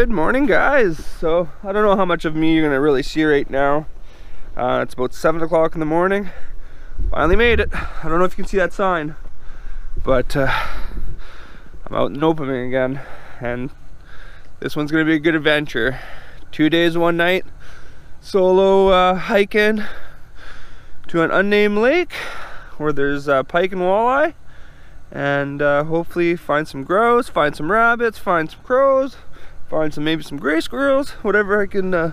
Good morning, guys. So I don't know how much of me you're gonna really see right now. It's about 7 o'clock in the morning. Finally made it. I don't know if you can see that sign, but I'm out in the Nopiming again, and this one's gonna be a good adventure. 2 days, 1 night, solo hiking to an unnamed lake where there's pike and walleye, and hopefully find some grouse, find some rabbits, find some crows, find maybe some gray squirrels, whatever I can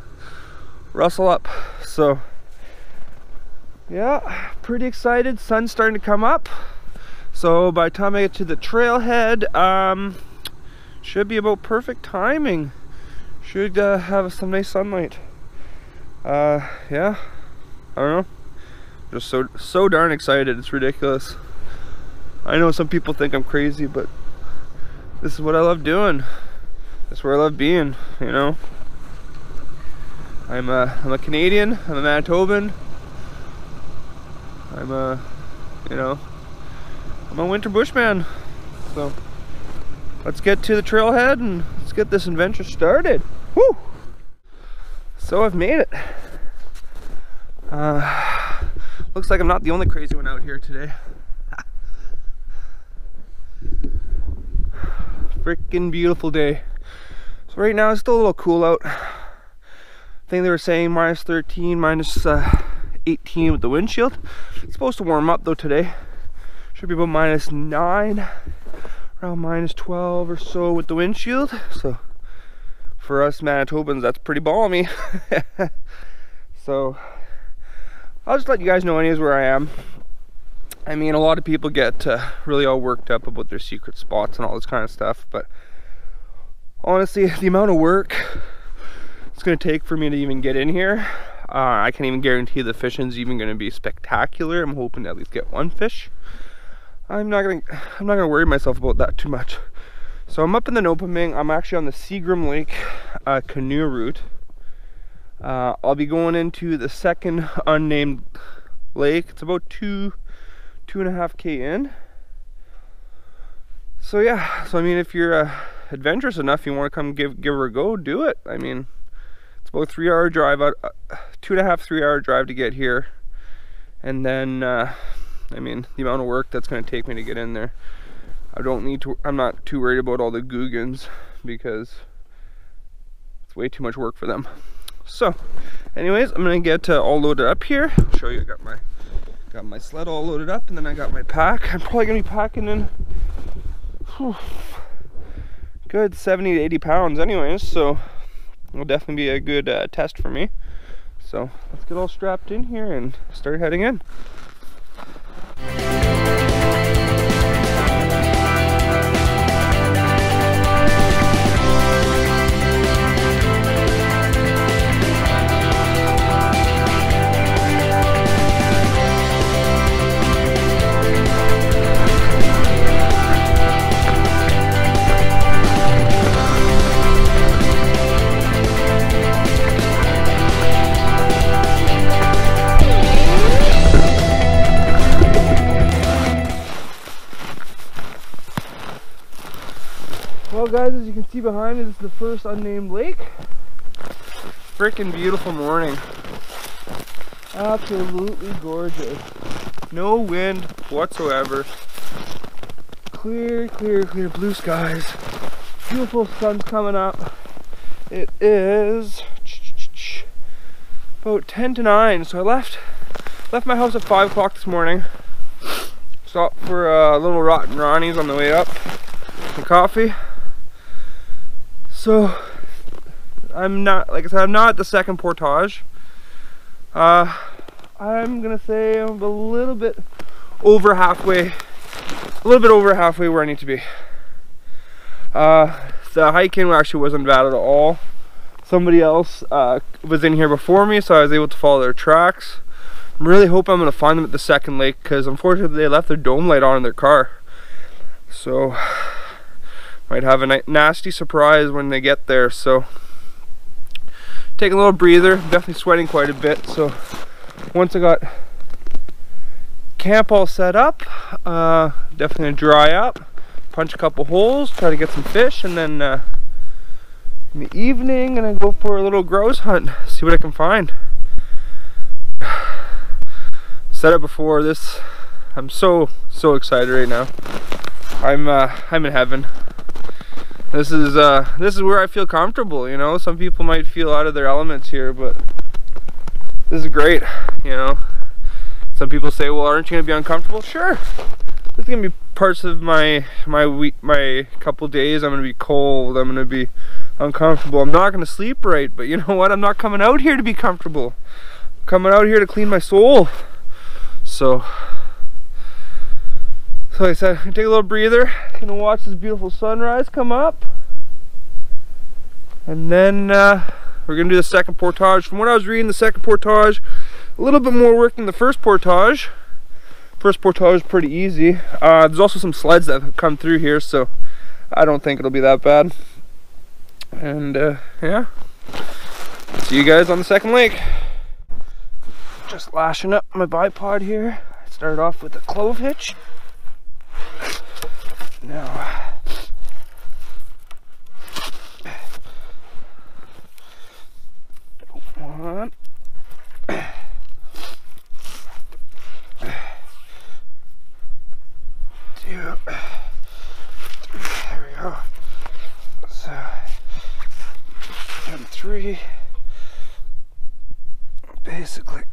rustle up. So yeah, pretty excited. Sun's starting to come up, so by the time I get to the trailhead, should be about perfect timing. Should have some nice sunlight. Yeah, I don't know, just so darn excited. It's ridiculous. I know some people think I'm crazy, but this is what I love doing. That's where I love being, you know. I'm a Canadian, I'm a Manitoban. I'm a winter bushman. So let's get to the trailhead and let's get this adventure started. Woo! So I've made it. Looks like I'm not the only crazy one out here today. Freaking beautiful day. So right now it's still a little cool out. I think they were saying minus 13, minus 18 with the windshield. It's supposed to warm up though today. Should be about minus 9, around minus 12 or so with the windshield. So for us Manitobans, that's pretty balmy. So I'll just let you guys know anyways where I am. I mean, a lot of people get really all worked up about their secret spots and all this kind of stuff, but honestly, the amount of work it's going to take for me to even get in here, I can't even guarantee the fishing's even going to be spectacular. I'm hoping to at least get one fish. I'm not gonna worry myself about that too much. So I'm up in the Nopiming. I'm actually on the Seagrim Lake canoe route. I'll be going into the second unnamed lake. It's about 2.5K in. So yeah, so I mean, if you're adventurous enough, you want to come give her a go, do it. I mean, it's about a 3-hour drive out, 2.5-3 hour drive to get here, and then I mean, the amount of work that's going to take me to get in there, I'm not too worried about all the googans because it's way too much work for them. So anyways, I'm going to get all loaded up here. I'll show you. I got my sled all loaded up, and then I got my pack. I'm probably going to be packing in good 70 to 80 pounds anyways, so it'll definitely be a good test for me. So let's get all strapped in here and start heading in. Well guys, as you can see behind me, this is the first unnamed lake. Freaking beautiful morning. Absolutely gorgeous. No wind whatsoever. Clear blue skies. Beautiful sun's coming up. It is about 10 to 9, so I left my house at 5 o'clock this morning. Stopped for a little Rotten Ronnie's on the way up. Some coffee. So I'm not, like I said, I'm not at the second portage. I'm gonna say I'm a little bit over halfway where I need to be. The hiking actually wasn't bad at all. Somebody else was in here before me, so I was able to follow their tracks. I'm really hoping I'm gonna find them at the second lake, because unfortunately they left their dome light on in their car. So might have a nasty surprise when they get there. So take a little breather. Definitely sweating quite a bit. So once I got camp all set up, definitely gonna dry up, punch a couple holes, try to get some fish, and then in the evening, and I go for a little grouse hunt, see what I can find. Said it before, this, I'm so excited right now. I'm in heaven. This is where I feel comfortable, you know. Some people might feel out of their elements here, but this is great, you know. Some people say, well, aren't you gonna be uncomfortable? Sure. There's gonna be parts of my week, my couple days, I'm gonna be cold, I'm gonna be uncomfortable, I'm not gonna sleep right, but you know what? I'm not coming out here to be comfortable. I'm coming out here to clean my soul. So like I said, I'm gonna take a little breather, gonna watch this beautiful sunrise come up, and then we're gonna do the second portage. From what I was reading, the second portage, a little bit more work than the first portage. First portage is pretty easy. There's also some sleds that have come through here, so I don't think it'll be that bad. And yeah, see you guys on the second lake. Just lashing up my bipod here. I started off with a clove hitch. Now, one, two, three, there we go. So, and three, basically.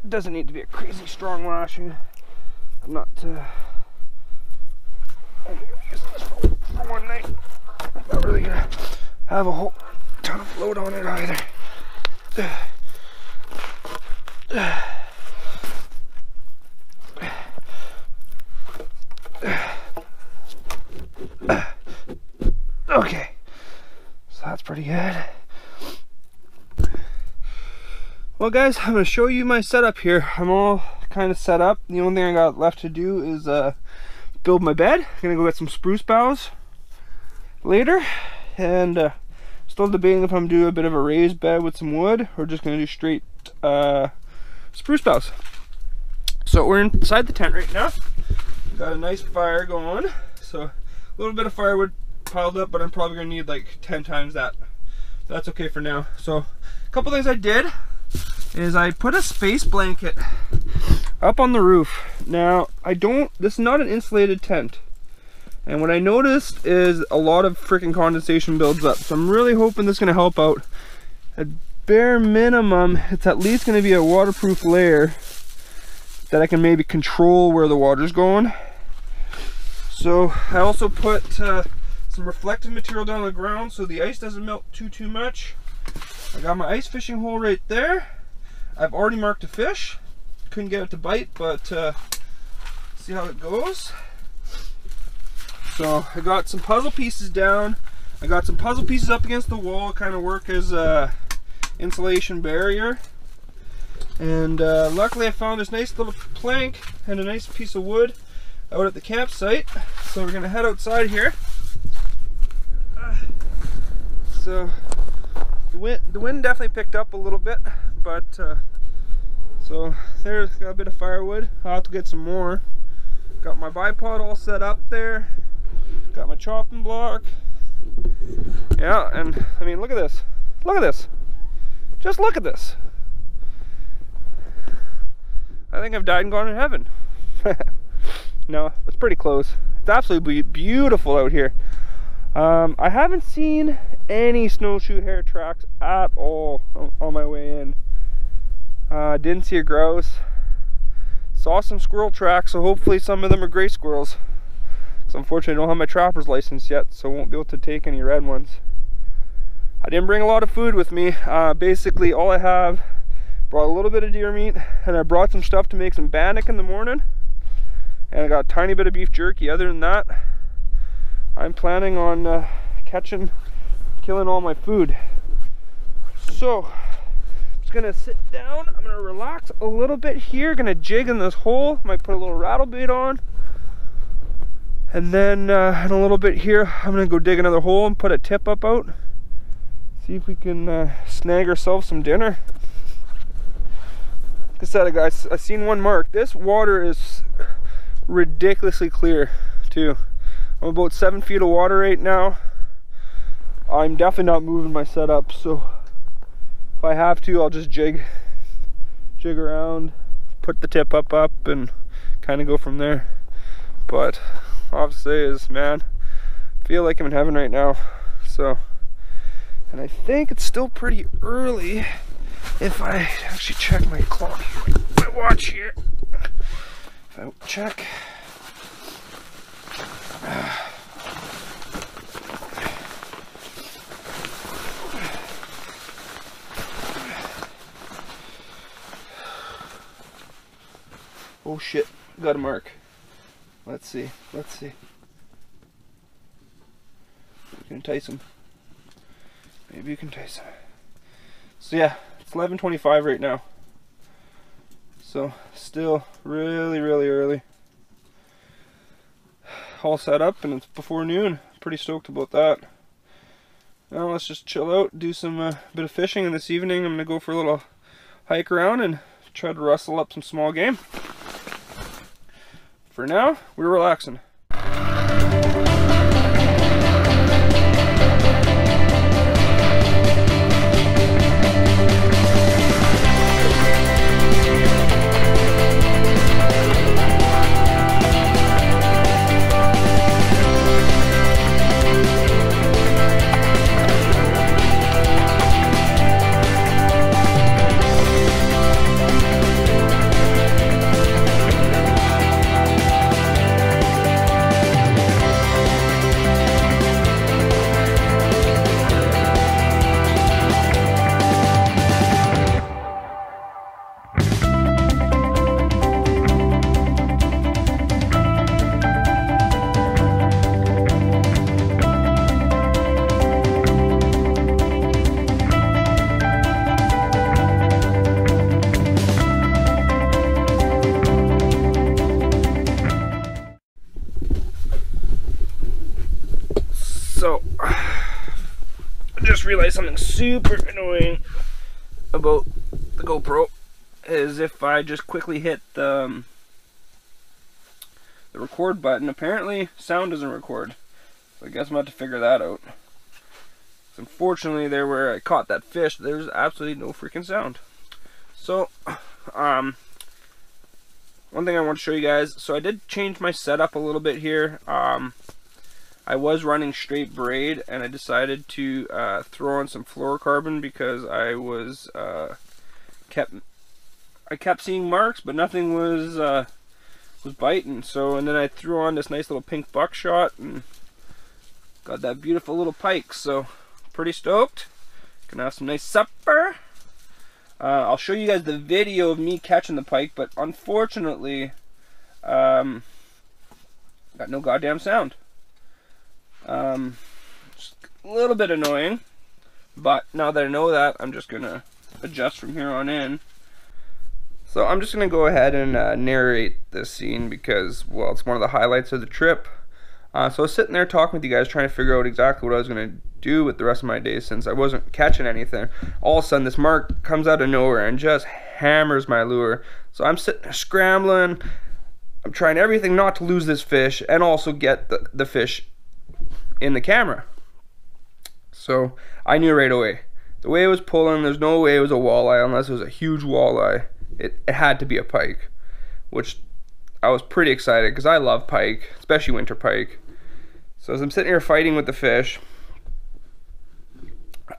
Doesn't need to be a crazy strong lashing. I'm not only gonna use this for one night. I'm not really gonna have a whole ton of load on it either. Okay, so that's pretty good. Well guys, I'm going to show you my setup here. I'm all kind of set up. The only thing I got left to do is build my bed. I'm going to go get some spruce boughs later, and still debating if I'm doing a bit of a raised bed with some wood or just going to do straight spruce boughs. So we're inside the tent right now. Got a nice fire going, so a little bit of firewood piled up, but I'm probably going to need like 10 times that. That's okay for now. So a couple things I did is I put a space blanket up on the roof. Now this is not an insulated tent, and what I noticed is a lot of freaking condensation builds up, so I'm really hoping this is going to help out. At bare minimum, it's at least going to be a waterproof layer that I can maybe control where the water's going. So I also put some reflective material down on the ground so the ice doesn't melt too much. I got my ice fishing hole right there. I've already marked a fish. Couldn't get it to bite, but see how it goes. So I got some puzzle pieces down. I got some puzzle pieces up against the wall, kind of work as a insulation barrier. And luckily I found this nice little plank and a nice piece of wood out at the campsite. So we're gonna head outside here. So the wind definitely picked up a little bit, but so there's got a bit of firewood. I'll have to get some more. Got my bipod all set up there. Got my chopping block. Yeah, and I mean, look at this. Look at this. Just look at this. I think I've died and gone to heaven. No, it's pretty close. It's absolutely beautiful out here. I haven't seen any snowshoe hare tracks at all on my way in. Didn't see a grouse. Saw some squirrel tracks, so hopefully some of them are gray squirrels. So unfortunately I don't have my trapper's license yet, so I won't be able to take any red ones. I didn't bring a lot of food with me. Basically all I have, brought a little bit of deer meat, and I brought some stuff to make some bannock in the morning. And I got a tiny bit of beef jerky. Other than that, I'm planning on killing all my food. So I'm just gonna sit down, I'm gonna relax a little bit here, gonna jig in this hole, might put a little rattle bait on, and then in a little bit here I'm gonna go dig another hole and put a tip up out, see if we can snag ourselves some dinner. Like I said, guys, I seen one mark. This water is ridiculously clear too. I'm about 7 feet of water right now. I'm definitely not moving my setup, so if I have to, I'll just jig around, put the tip up and kind of go from there. But all I have to say is, man, I feel like I'm in heaven right now. So, and I think it's still pretty early if I actually check my clock here, my watch here. If I check. Oh shit, got a mark. Let's see. We can entice him. Maybe you can entice him. So yeah, it's 11:25 right now. So still really early. All set up and it's before noon. Pretty stoked about that. Now let's just chill out, do some bit of fishing, and this evening I'm gonna go for a little hike around and try to rustle up some small game. For now, we're relaxing. So, I just realized something super annoying about the GoPro is if I just quickly hit the record button, apparently sound doesn't record. So I guess I'm going to have to figure that out. So unfortunately, there where I caught that fish, there's absolutely no freaking sound. So, one thing I want to show you guys, so I did change my setup a little bit here. I was running straight braid, and I decided to throw on some fluorocarbon because I was kept seeing marks, but nothing was biting. So, and then I threw on this nice little pink buckshot and got that beautiful little pike. So, pretty stoked. Gonna have some nice supper. I'll show you guys the video of me catching the pike, but unfortunately, got no goddamn sound. Just a little bit annoying, but now that I know that, I'm just gonna adjust from here on in. So I'm just gonna go ahead and narrate this scene because, well, it's one of the highlights of the trip. So I was sitting there talking with you guys, trying to figure out exactly what I was gonna do with the rest of my day since I wasn't catching anything. All of a sudden, this mark comes out of nowhere and just hammers my lure. So I'm sitting there scrambling. I'm trying everything not to lose this fish and also get the fish in the camera. So I knew right away. The way it was pulling, there's no way it was a walleye unless it was a huge walleye. It had to be a pike, which I was pretty excited because I love pike, especially winter pike. So as I'm sitting here fighting with the fish,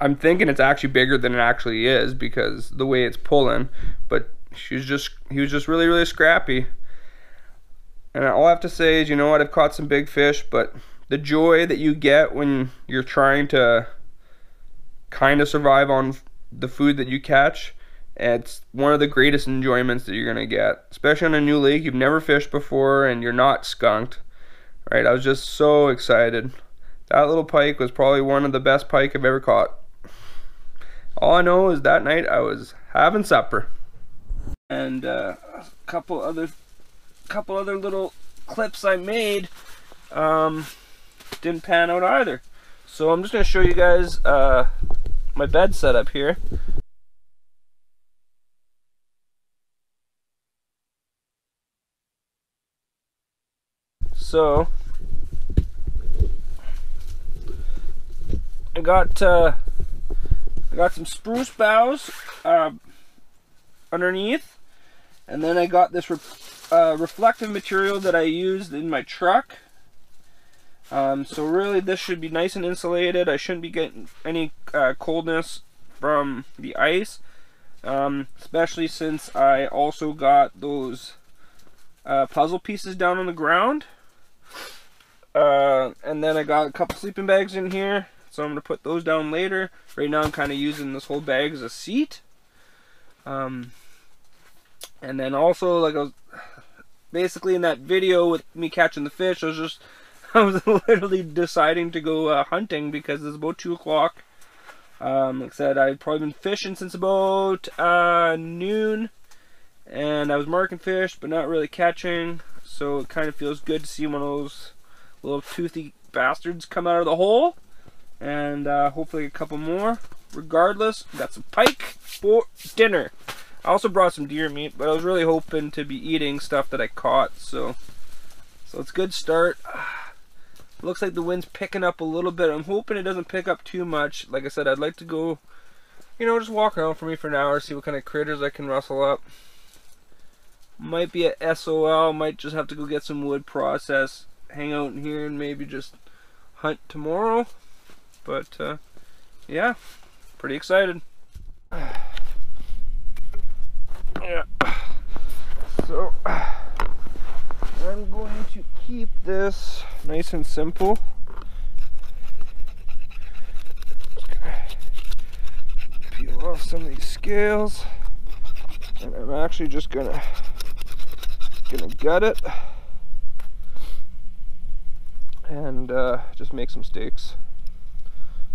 I'm thinking it's actually bigger than it actually is because the way it's pulling, but he was just really scrappy. And all I have to say is, you know what, I've caught some big fish, but the joy that you get when you're trying to kind of survive on the food that you catch, it's one of the greatest enjoyments that you're going to get, especially on a new lake you've never fished before and you're not skunked, right? I was just so excited. That little pike was probably one of the best pike I've ever caught. All I know is that night I was having supper. And a couple other little clips I made didn't pan out either. So I'm just going to show you guys my bed setup here. So I got some spruce boughs underneath, and then I got this reflective material that I used in my truck. So really this should be nice and insulated. I shouldn't be getting any coldness from the ice, especially since I also got those puzzle pieces down on the ground. And then I got a couple sleeping bags in here, so I'm going to put those down later. Right now I'm kind of using this whole bag as a seat. And then also, like, I was basically in that video with me catching the fish, I was literally deciding to go hunting because it's about 2 o'clock. Like I said, I've probably been fishing since about noon, and I was marking fish but not really catching, so it kind of feels good to see one of those little toothy bastards come out of the hole, and hopefully a couple more. Regardless, got some pike for dinner. I also brought some deer meat, but I was really hoping to be eating stuff that I caught, so it's a good start. Looks like the wind's picking up a little bit. I'm hoping it doesn't pick up too much. Like I said, I'd like to go, you know, just walk around for me for an hour, see what kind of critters I can rustle up. Might be a SOL, might just have to go get some wood process, hang out in here, and maybe just hunt tomorrow. But yeah, pretty excited. Yeah. So I'm going to keep this nice and simple. Just gonna peel off some of these scales, and I'm actually just gonna gut it and just make some steaks.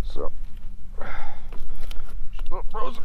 So, just a little frozen.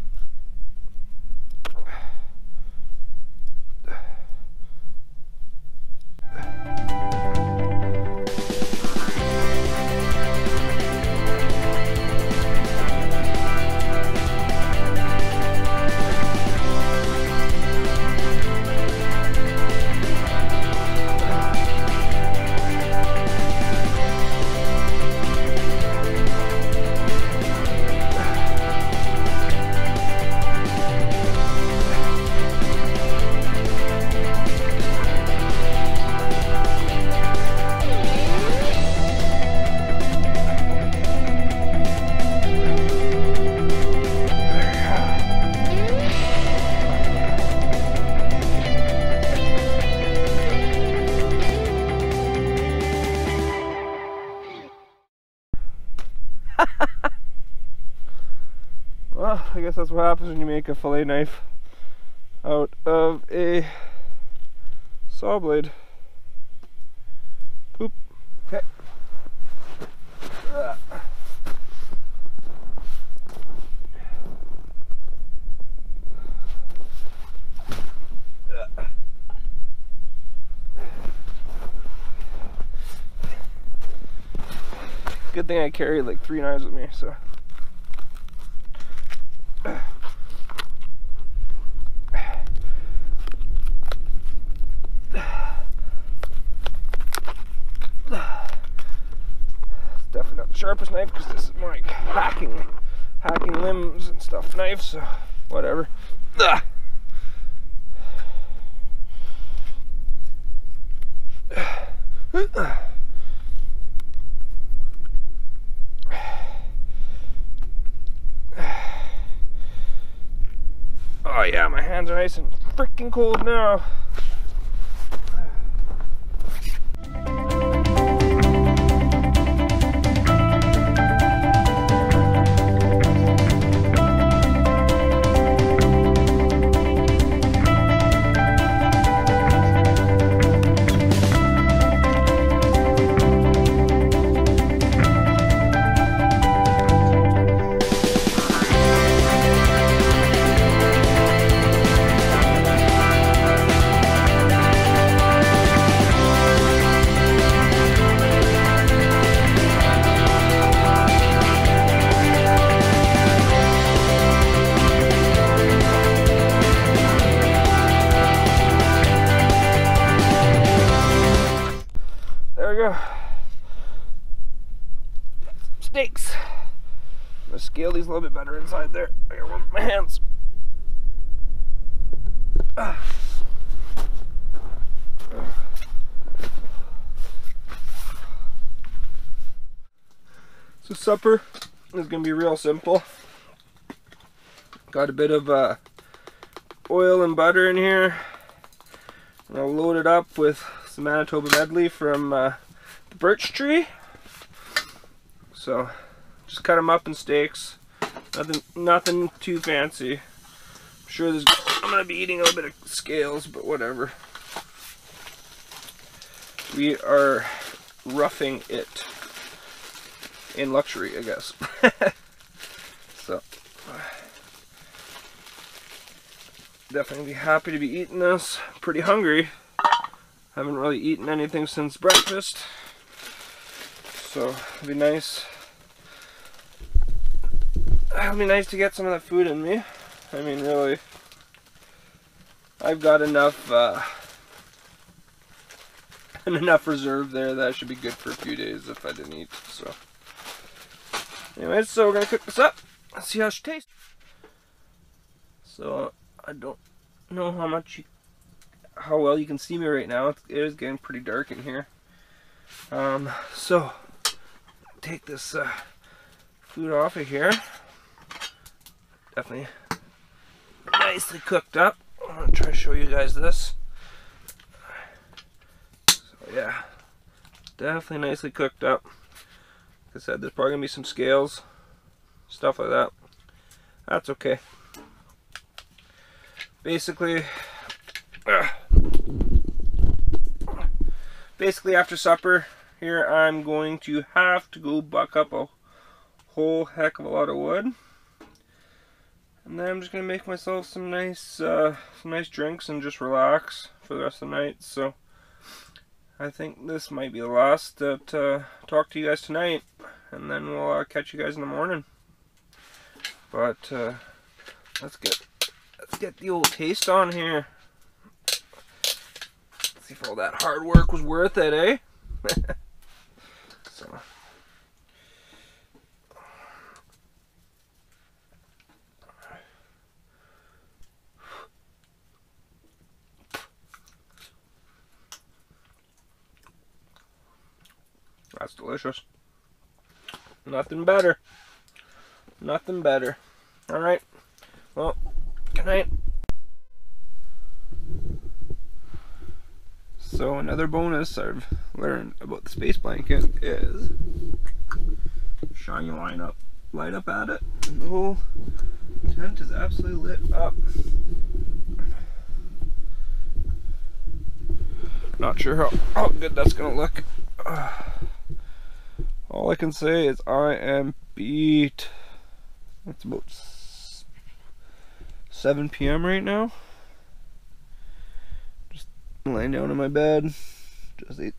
Well, I guess that's what happens when you make a fillet knife out of a saw blade. Poop. Okay. Good thing I carry like 3 knives with me, so. Definitely not the sharpest knife because this is more like hacking limbs and stuff knife, so whatever. Oh yeah, my hands are nice and freaking cold now. There we go. Steaks. gonna scale these a little bit better inside there. I got one with my hands. So supper is gonna be real simple. Got a bit of oil and butter in here. And I'll load it up with some Manitoba medley from the birch tree. So just cut them up in steaks. Nothing too fancy. I'm sure I'm gonna be eating a little bit of scales, but whatever. We are roughing it in luxury, I guess. So definitely be happy to be eating this. Pretty hungry. Haven't really eaten anything since breakfast, so it'll be nice. It'll be nice to get some of that food in me. I mean, really, I've got enough enough reserve there that should be good for a few days if I didn't eat. So, anyways, so we're gonna cook this up. Let's see how she tastes. So I don't know how well you can see me right now. It is getting pretty dark in here. So take this food off of here. Definitely nicely cooked up. I'm gonna try to show you guys this. So yeah, definitely nicely cooked up. Like I said, there's probably gonna be some scales, stuff like that. That's okay. Basically after supper here, I'm going to have to go buck up a whole heck of a lot of wood, and then I'm just gonna make myself some nice drinks and just relax for the rest of the night. So I think this might be the last that talk to you guys tonight, and then we'll catch you guys in the morning. But let's get the old taste on here. See if all that hard work was worth it, eh? So. That's delicious. Nothing better. Nothing better. Alright. Well, good night. So another bonus I've learned about the space blanket is shine your light up at it, and the whole tent is absolutely lit up. Not sure how good that's gonna look. All I can say is I am beat. It's about 7 p.m. right now. Just laying down in my bed. Just ate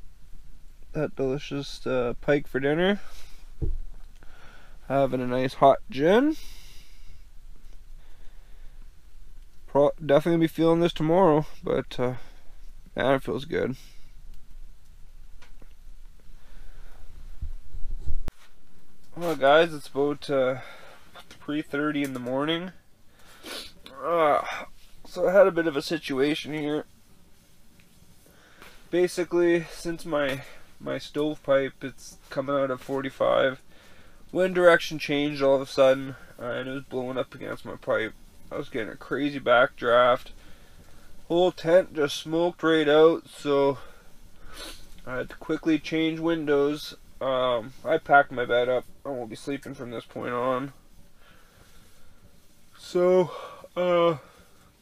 that delicious pike for dinner. Having a nice hot gin. Definitely gonna be feeling this tomorrow, but man, it feels good. Well, guys, it's about 3:30 in the morning. So I had a bit of a situation here. Basically, since my stovepipe, it's coming out of 45, wind direction changed all of a sudden, and it was blowing up against my pipe. I was getting a crazy backdraft. Whole tent just smoked right out, so I had to quickly change windows. I packed my bed up. I won't be sleeping from this point on. So, I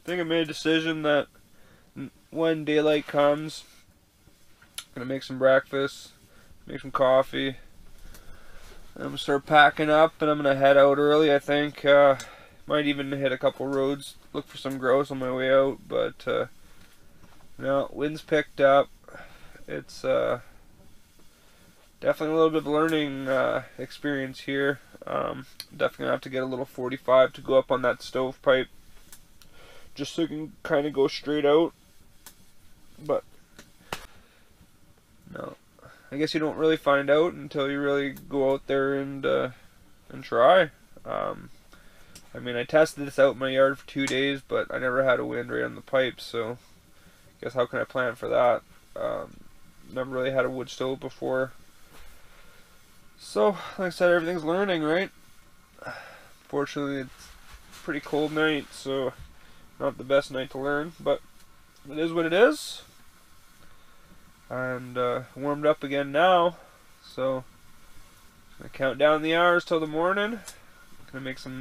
think I made a decision that when daylight comes, I'm gonna make some breakfast, make some coffee. I'm gonna start packing up, and I'm gonna head out early. I think might even hit a couple roads, look for some grouse on my way out. But no, wind's picked up. It's definitely a little bit of a learning experience here. Definitely gonna have to get a little 45 to go up on that stovepipe, just so it can kind of go straight out. But no, I guess you don't really find out until you really go out there and try. I mean, I tested this out in my yard for 2 days, but I never had a wind right on the pipes, so I guess how can I plan for that? Never really had a wood stove before. So, like I said, everything's learning, right? Fortunately, it's a pretty cold night, so not the best night to learn, but it is what it is. And warmed up again now, so I count down the hours till the morning. Gonna make some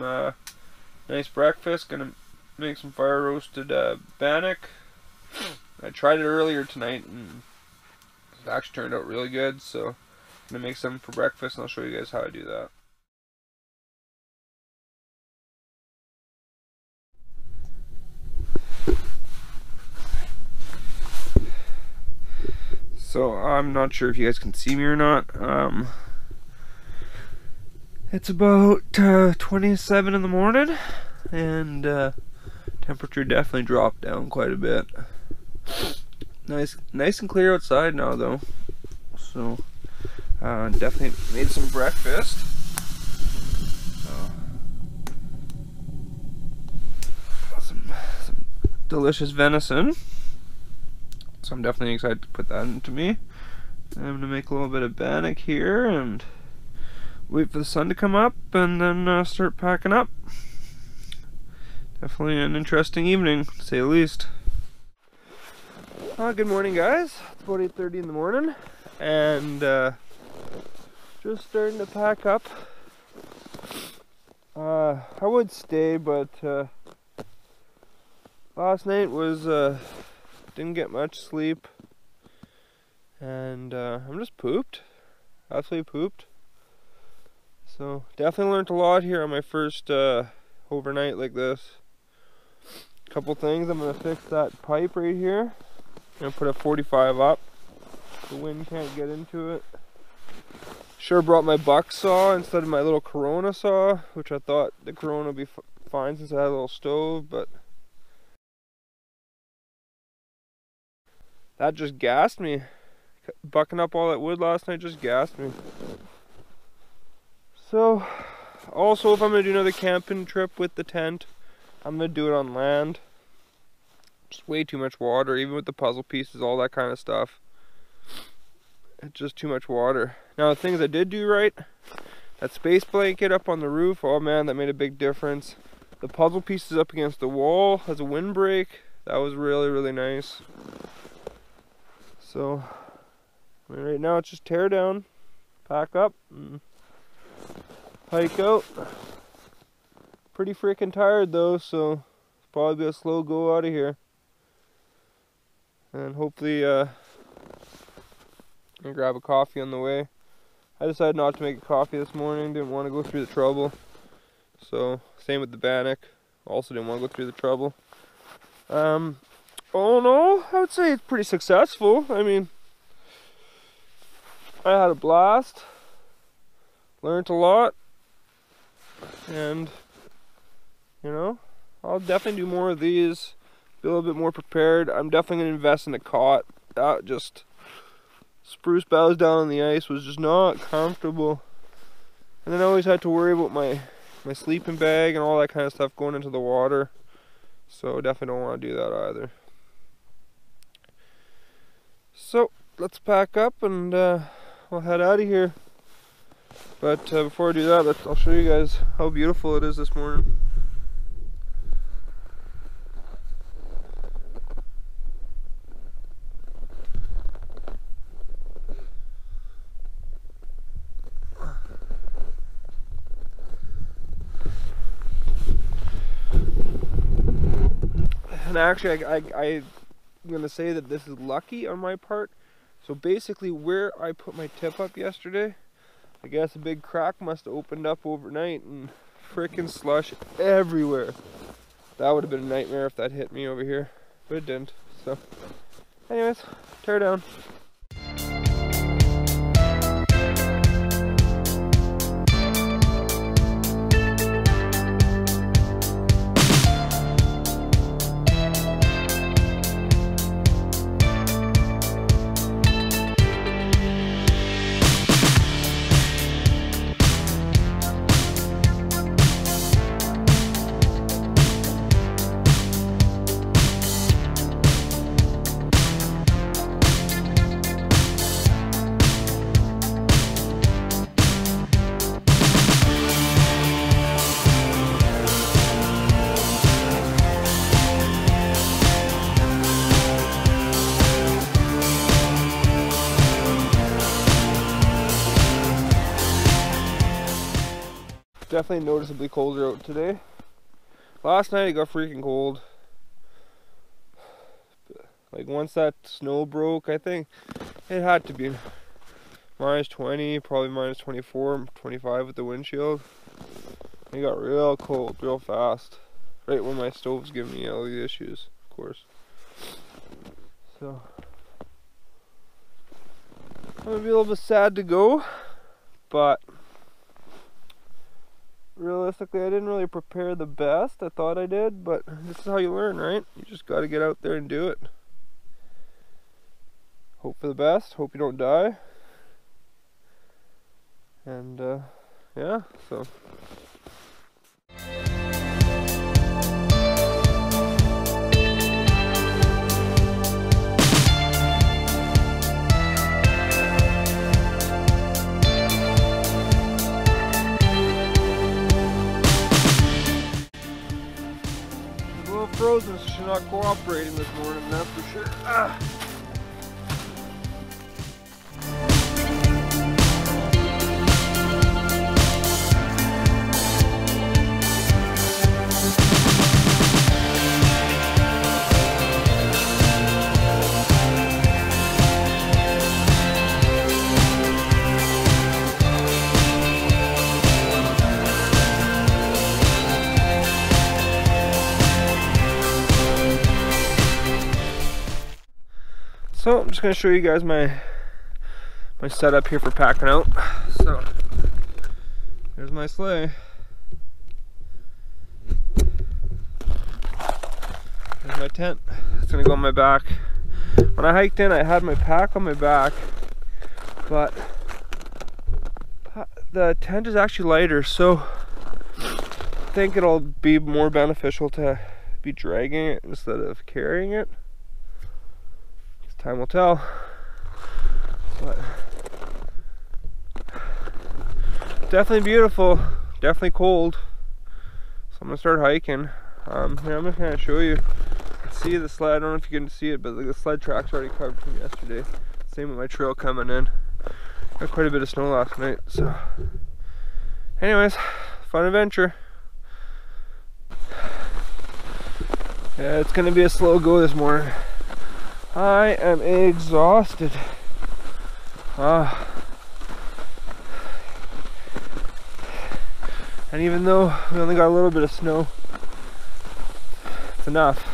nice breakfast. Gonna make some fire roasted bannock. I tried it earlier tonight and it actually turned out really good, so I'm gonna make some for breakfast and I'll show you guys how I do that. So I'm not sure if you guys can see me or not. It's about 27 in the morning, and temperature definitely dropped down quite a bit. Nice and clear outside now, though. So definitely made some breakfast. Some delicious venison. So I'm definitely excited to put that into me. I'm going to make a little bit of bannock here and wait for the sun to come up and then start packing up. Definitely an interesting evening, to say the least. Good morning, guys. It's about 8:30 in the morning and just starting to pack up. I would stay, but last night was didn't get much sleep, and I'm just pooped, absolutely pooped. So definitely learned a lot here on my first overnight like this. Couple things, I'm gonna fix that pipe right here. I'm gonna put a 45 up. The wind can't get into it. Sure brought my buck saw instead of my little Corona saw, which I thought the Corona would be fine since I had a little stove, but that just gassed me. Bucking up all that wood last night just gassed me. So, also if I'm going to do another camping trip with the tent, I'm going to do it on land. Just way too much water, even with the puzzle pieces, all that kind of stuff. It's just too much water. Now the things I did do right, that space blanket up on the roof, oh man, that made a big difference. The puzzle pieces up against the wall as a windbreak, that was really, really nice. So, I mean, right now it's just tear down, pack up, and hike out. Pretty freaking tired though, so it's probably be a slow go out of here. And hopefully, I'll grab a coffee on the way. I decided not to make a coffee this morning, didn't want to go through the trouble. So, same with the bannock, also didn't want to go through the trouble. Oh no, I would say it's pretty successful. I mean, I had a blast, learned a lot, and you know, I'll definitely do more of these, be a little bit more prepared. I'm definitely going to invest in a cot. That just, spruce boughs down on the ice was just not comfortable. And then I always had to worry about my sleeping bag and all that kind of stuff going into the water. So definitely don't want to do that either. So let's pack up and we'll head out of here. But before I do that, I'll show you guys how beautiful it is this morning. And actually, I'm gonna say that this is lucky on my part. So basically, where I put my tip up yesterday, I guess a big crack must have opened up overnight and frickin' slush everywhere. That would have been a nightmare if that hit me over here, but it didn't. So, anyways, tear down. definitely noticeably colder out today. Last night it got freaking cold. Like once that snow broke, I think it had to be minus 20, probably minus 24, 25 with the windshield. It got real cold, real fast. Right when my stove's giving me all the issues, of course. So I'm gonna be a little bit sad to go, but realistically I didn't really prepare the best. I thought I did, but this is how you learn, right? You just gotta get out there and do it. Hope for the best, hope you don't die. And yeah, so a little frozen, so she's not cooperating this morning, that's for sure. Ah. So I'm just going to show you guys my setup here for packing out. So there's my sleigh. There's my tent. It's going to go on my back. When I hiked in, I had my pack on my back, but the tent is actually lighter, so I think it'll be more beneficial to be dragging it instead of carrying it. Time will tell, but definitely beautiful, definitely cold. So I'm gonna start hiking. Here, I'm gonna kind of show you. You can see the sled. I don't know if you can see it, but the sled track's already covered from yesterday. Same with my trail coming in. Got quite a bit of snow last night. So, anyways, fun adventure. Yeah, it's gonna be a slow go this morning. I am exhausted. And even though we only got a little bit of snow, it's enough.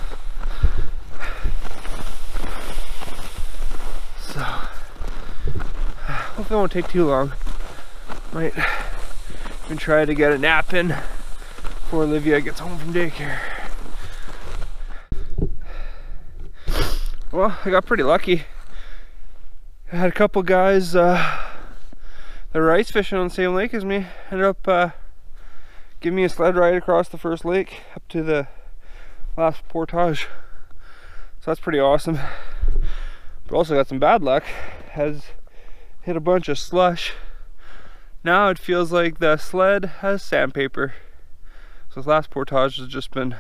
So, hopefully it won't take too long. Might even try to get a nap in before Olivia gets home from daycare. Well, I got pretty lucky. I had a couple guys that were ice fishing on the same lake as me. Ended up giving me a sled ride across the first lake up to the last portage. So that's pretty awesome. But also got some bad luck. Has hit a bunch of slush. Now it feels like the sled has sandpaper. So this last portage has just been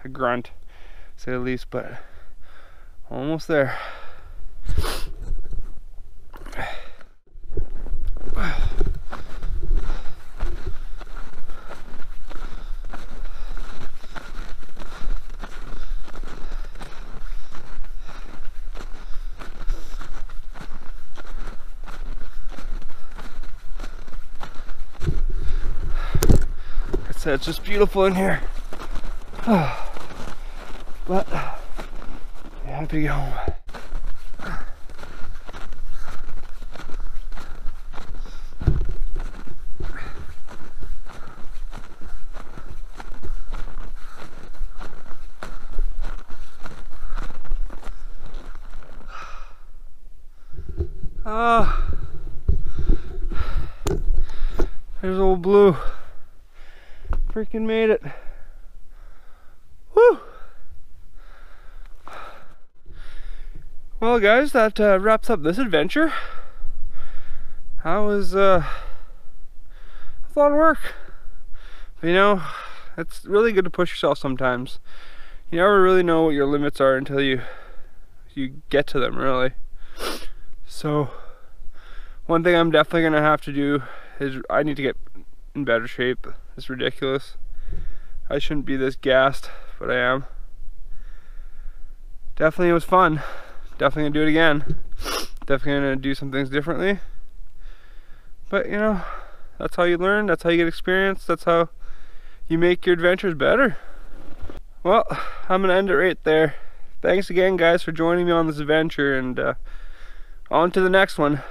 a grunt, to say the least, but almost there. Like I said, it's just beautiful in here. But happy to get home. There's old Blue. Freaking made it. Woo! Well guys, that wraps up this adventure. That was a lot of work. But, you know, it's really good to push yourself sometimes. You never really know what your limits are until you get to them, really. So one thing I'm definitely gonna have to do is I need to get in better shape. It's ridiculous. I shouldn't be this gassed, but I am. Definitely it was fun. Definitely gonna do it again. Definitely gonna do some things differently. But you know, that's how you learn, that's how you get experience, that's how you make your adventures better. Well, I'm gonna end it right there. Thanks again guys for joining me on this adventure, and on to the next one.